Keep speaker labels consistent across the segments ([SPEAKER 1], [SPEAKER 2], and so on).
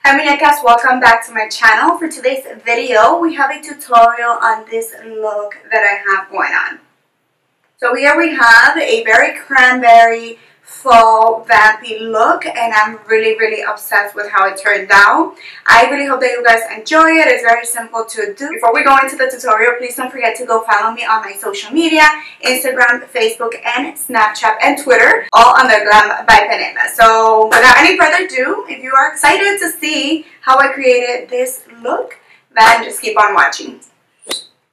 [SPEAKER 1] Hi Muñecas, welcome back to my channel. For today's video, we have a tutorial on this look that I have going on. So here we have a very cranberry fall vampy look, and I'm really obsessed with how it turned out. I really hope that you guys enjoy it. It's very simple to do. Before we go into the tutorial, please don't forget to go follow me on my social media, Instagram, Facebook, and Snapchat, and Twitter, all under GlamByPenela. So without any further ado, if you are excited to see how I created this look, then just keep on watching.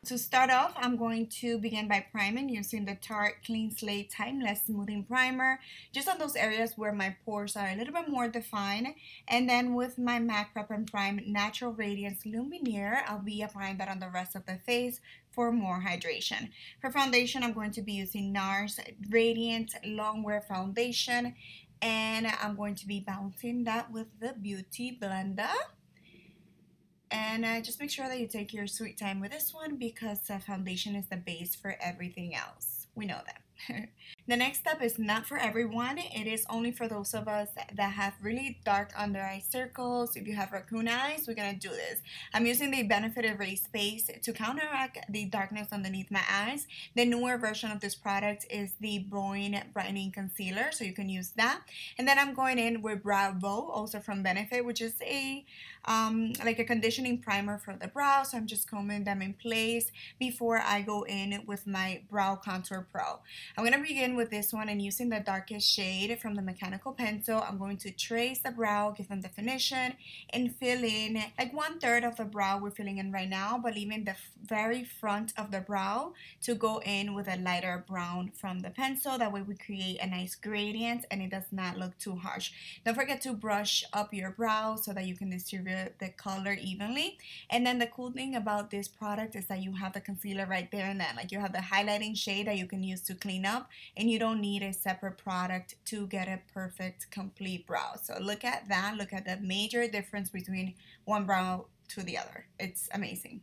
[SPEAKER 1] To start off, I'm going to begin by priming using the Tarte Clean Slate Timeless Smoothing Primer, just on those areas where my pores are a little bit more defined. And then with my MAC Prep and Prime Natural Radiance Lumiere, I'll be applying that on the rest of the face for more hydration. For foundation, I'm going to be using NARS Radiant Longwear Foundation, and I'm going to be balancing that with the Beauty Blender. And just make sure that you take your sweet time with this one because the foundation is the base for everything else. We know that. The next step is not for everyone. It is only for those of us that have really dark under eye circles. If you have raccoon eyes, we're going to do this. I'm using the Benefit Erase Base to counteract the darkness underneath my eyes. The newer version of this product is the Bowing Brightening Concealer, so you can use that. And then I'm going in with Brow Bow, also from Benefit, which is a like a conditioning primer for the brows. So I'm just combing them in place before I go in with my Brow Contour Pro. I'm going to begin with this one, and using the darkest shade from the mechanical pencil, I'm going to trace the brow, give them definition, and fill in like 1/3 of the brow we're filling in right now, but leaving the very front of the brow to go in with a lighter brown from the pencil. That way we create a nice gradient and it does not look too harsh. Don't forget to brush up your brow so that you can distribute the color evenly. And then the cool thing about this product is that you have the concealer right there and then. Like you have the highlighting shade that you can use to clean up, and you don't need a separate product to get a perfect complete brow. So look at that. Look at the major difference between one brow to the other. It's amazing.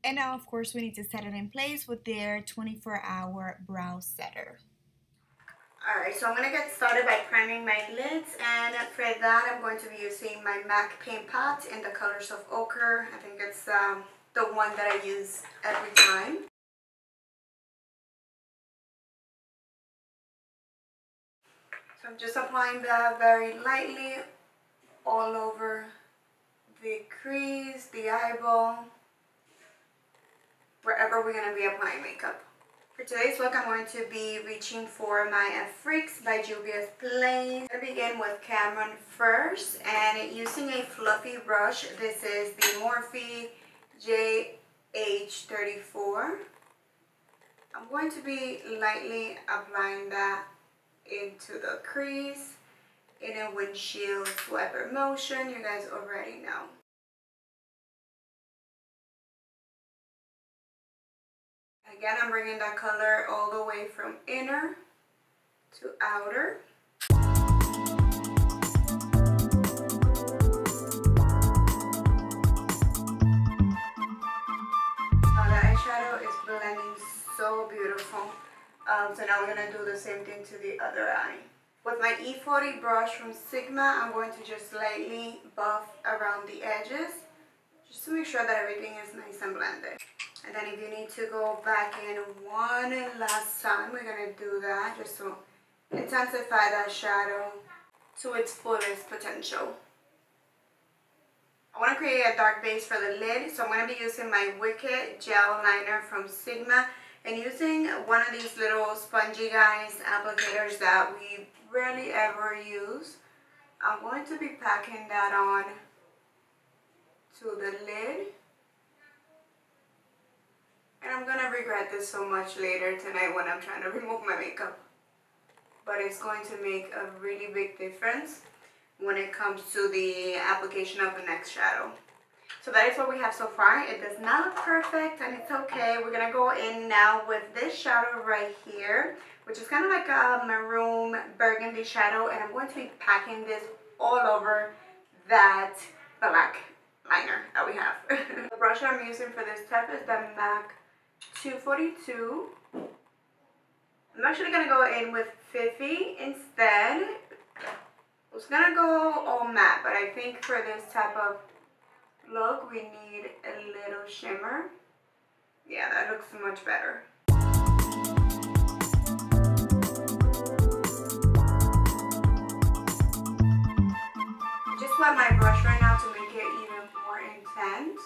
[SPEAKER 1] And now of course we need to set it in place with their 24-hour brow setter. Alright, so I'm going to get started by priming my lids, and for that I'm going to be using my MAC Paint Pot in the colors of ochre. I think it's the one that I use every time. So I'm just applying that very lightly all over the crease, the eyeball, wherever we're going to be applying makeup. For today's look, I'm going to be reaching for my AFRIQUE by JUVIA'S Plain. I'm going to begin with Cameron first, and using a fluffy brush. This is the Morphe JH34. I'm going to be lightly applying that into the crease in a windshield swiper motion. You guys already know. Again, I'm bringing that color all the way from inner to outer. The eyeshadow is blending so beautiful. So now we're going to do the same thing to the other eye. With my E40 brush from Sigma, I'm going to just lightly buff around the edges, just to make sure that everything is nice and blended. And then if you need to go back in one last time, we're going to do that just to intensify that shadow to its fullest potential. I want to create a dark base for the lid, so I'm going to be using my Wicked Gel Liner from Sigma, and using one of these little spongy guys applicators that we rarely ever use. I'm going to be packing that on to the lid. And I'm going to regret this so much later tonight when I'm trying to remove my makeup. But it's going to make a really big difference when it comes to the application of the next shadow. So that is what we have so far. It does not look perfect, and it's okay. We're going to go in now with this shadow right here, which is kind of like a maroon burgundy shadow. And I'm going to be packing this all over that black liner that we have. The brush I'm using for this step is the MAC 242. I'm actually going to go in with Fifi instead. I was gonna go all matte, but I think for this type of look, we need a little shimmer. Yeah, that looks much better. I just wet my brush right now to make it even more intense.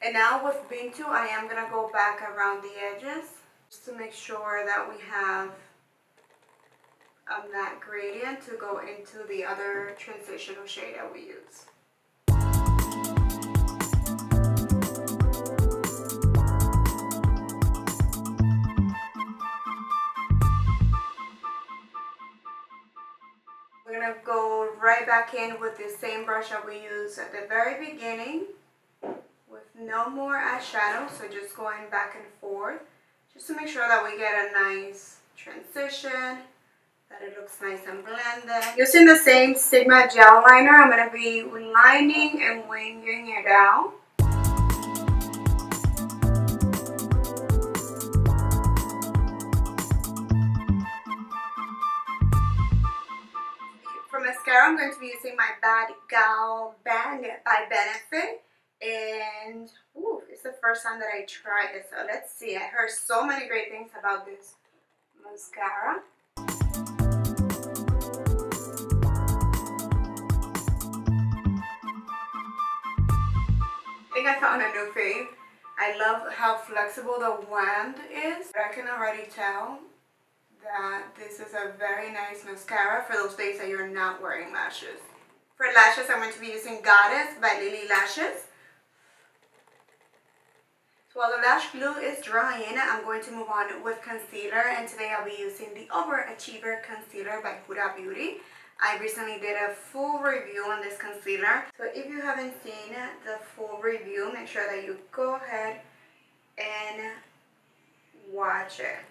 [SPEAKER 1] And now with Bing 2, I am going to go back around the edges just to make sure that we have that gradient to go into the other transitional shade that we use. We're going to go right back in with the same brush that we used at the very beginning with no more eyeshadow, so just going back and forth just to make sure that we get a nice transition, that it looks nice and blended. Using the same Sigma gel liner, I'm going to be lining and winging it out. For mascara, I'm going to be using my Bad Gal Bang by Benefit. And ooh, it's the first time that I tried it, so let's see. I heard so many great things about this mascara. I think I found a new fave. I love how flexible the wand is. I can already tell that this is a very nice mascara for those days that you're not wearing lashes. For lashes, I'm going to be using Goddess by Lilly Lashes. So while the lash glue is drying, I'm going to move on with concealer, and today I'll be using the Overachiever Concealer by Huda Beauty. I recently did a full review on this concealer, so if you haven't seen the full review, make sure that you go ahead and watch it.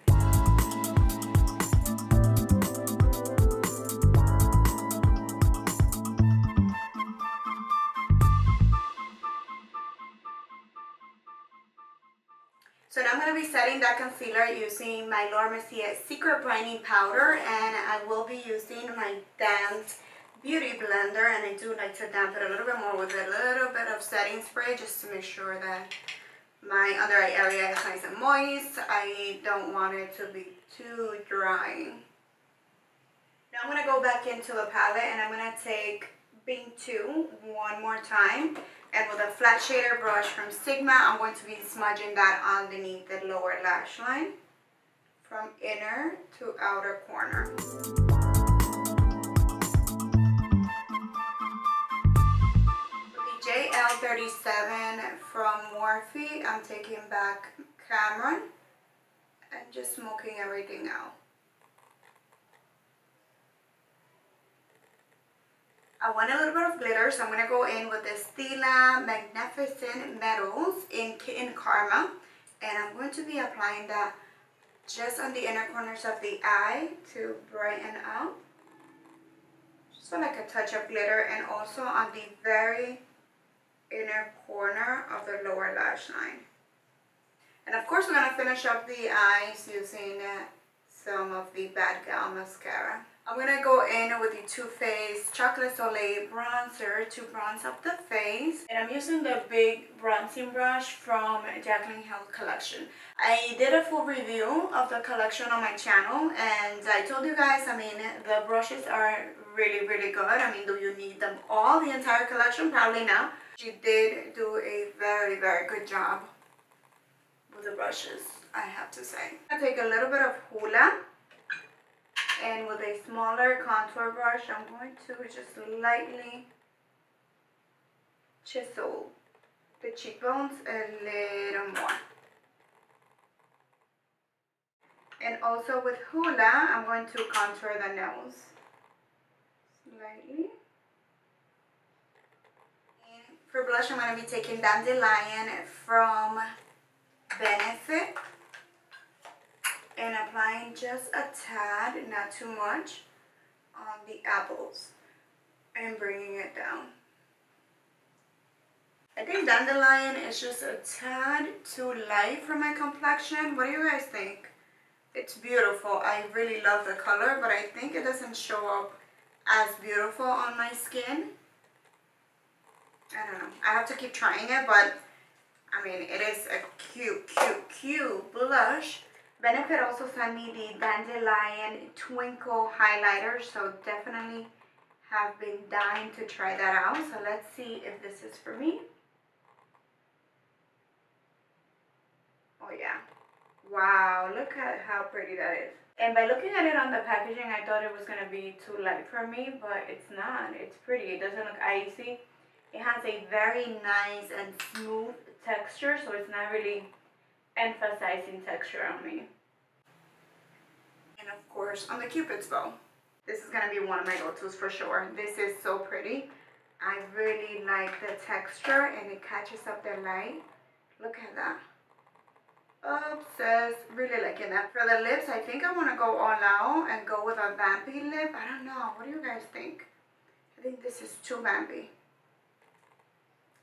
[SPEAKER 1] So now I'm going to be setting that concealer using my Laura Mercier Secret Brightening Powder, and I will be using my damp beauty blender, and I do like to damp it a little bit more with a little bit of setting spray just to make sure that my under eye area is nice and moist. I don't want it to be too dry. Now I'm going to go back into the palette, and I'm going to take Bing 2 one more time. And with a flat shader brush from Sigma, I'm going to be smudging that underneath the lower lash line from inner to outer corner. With the JL37 from Morphe, I'm taking back Cameron and just smoking everything out. I want a little bit of glitter, so I'm going to go in with the Stila Magnificent Metals in Kitten Karma. And I'm going to be applying that just on the inner corners of the eye to brighten up. Just for like a touch of glitter, and also on the very inner corner of the lower lash line. And of course, we're going to finish up the eyes using some of the Bad Gal mascara. I'm going to go in with the Toofaced Chocolate Soleil bronzer to bronze up the face. And I'm using the big bronzing brush from Jaclyn Hill collection. I did a full review of the collection on my channel, and I told you guys, I mean, the brushes are really, really good. I mean, do you need them all, the entire collection? Probably not. She did do a very, very good job with the brushes, I have to say. I take a little bit of Huda. And with a smaller contour brush, I'm going to just lightly chisel the cheekbones a little more. And also with Huda, I'm going to contour the nose slightly. And for blush, I'm going to be taking Dandelion from Benefit. And applying just a tad, not too much, on the apples. and bringing it down. I think Dandelion is just a tad too light for my complexion. What do you guys think? It's beautiful. I really love the color, but I think it doesn't show up as beautiful on my skin. I don't know. I have to keep trying it, but I mean, it is a cute blush. Benefit also sent me the Dandelion Twinkle highlighter, so definitely have been dying to try that out. So let's see if this is for me. Oh yeah. Wow, look at how pretty that is. And by looking at it on the packaging, I thought it was going to be too light for me, but it's not. It's pretty. It doesn't look icy. It has a very nice and smooth texture, so it's not really emphasizing texture on me. And of course, on the Cupid's bow. This is going to be one of my go-tos for sure. This is so pretty. I really like the texture, and it catches up the light. Look at that. Obsessed. Really liking that. For the lips, I think I want to go all out and go with a vampy lip. I don't know. What do you guys think? I think this is too vampy.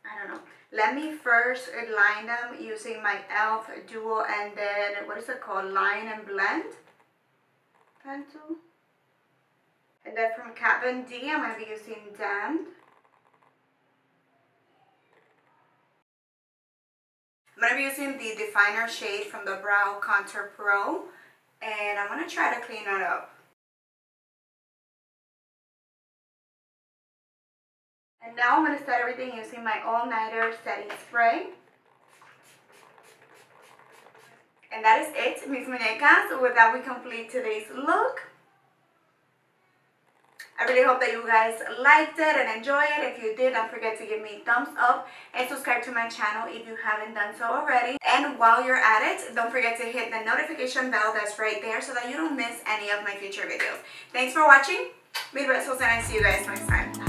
[SPEAKER 1] I don't know. Let me first line them using my e.l.f. Duo and then, what is it called? Line and Blend pen tool. And then from Kat Von D, I'm going to be using Damned. I'm going to be using the definer shade from the Brow Contour Pro. And I'm going to try to clean it up. And now I'm going to set everything using my all-nighter setting spray. And that is it, mis muñecas. With that, we complete today's look. I really hope that you guys liked it and enjoyed it. If you did, don't forget to give me a thumbs up and subscribe to my channel if you haven't done so already. And while you're at it, don't forget to hit the notification bell that's right there so that you don't miss any of my future videos. Thanks for watching. Mil besos, and I see you guys next time.